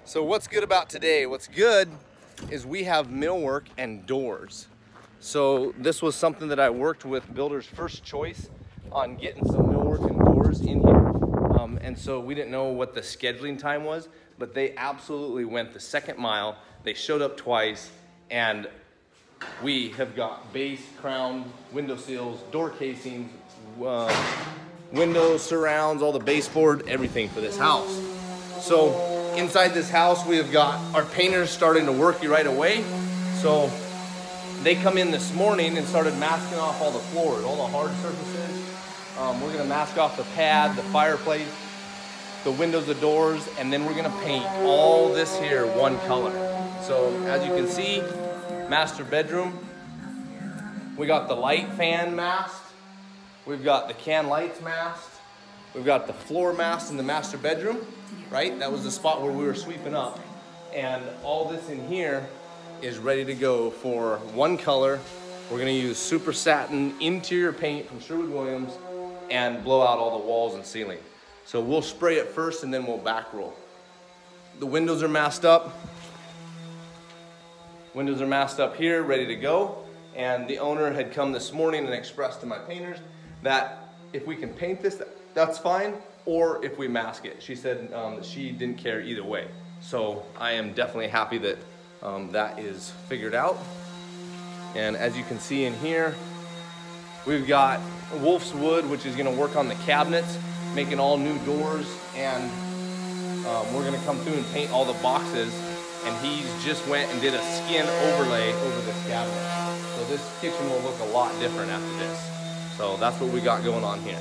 So what's good about today? What's good is we have millwork and doors. So this was something that I worked with Builder's First Choice on getting some millwork and doors in here. And so we didn't know what the scheduling time was, but they absolutely went the second mile. They showed up twice, and we have got base, crown, window seals, door casings, window surrounds, all the baseboard, everything for this house. So inside this house, we have got our painters starting to work right away. So they come in this morning and started masking off all the floors, all the hard surfaces. We're gonna mask off the pad, the fireplace, the windows, the doors, and then we're gonna paint all this here one color. So as you can see, master bedroom, we got the light fan masked, we've got the can lights masked, we've got the floor masked in the master bedroom, right? That was the spot where we were sweeping up. And all this in here is ready to go for one color. We're gonna use super satin interior paint from Sherwin Williams and blow out all the walls and ceiling. So we'll spray it first and then we'll back roll. The windows are masked up. Windows are masked up here, ready to go. And the owner had come this morning and expressed to my painters that if we can paint this, that's fine, or if we mask it. She said that she didn't care either way. So I am definitely happy that that is figured out. And as you can see in here, we've got Wolf's Wood, which is gonna work on the cabinets, making all new doors, and we're gonna come through and paint all the boxes. And he's just went and did a skin overlay over this cabinet. So this kitchen will look a lot different after this. So that's what we got going on here.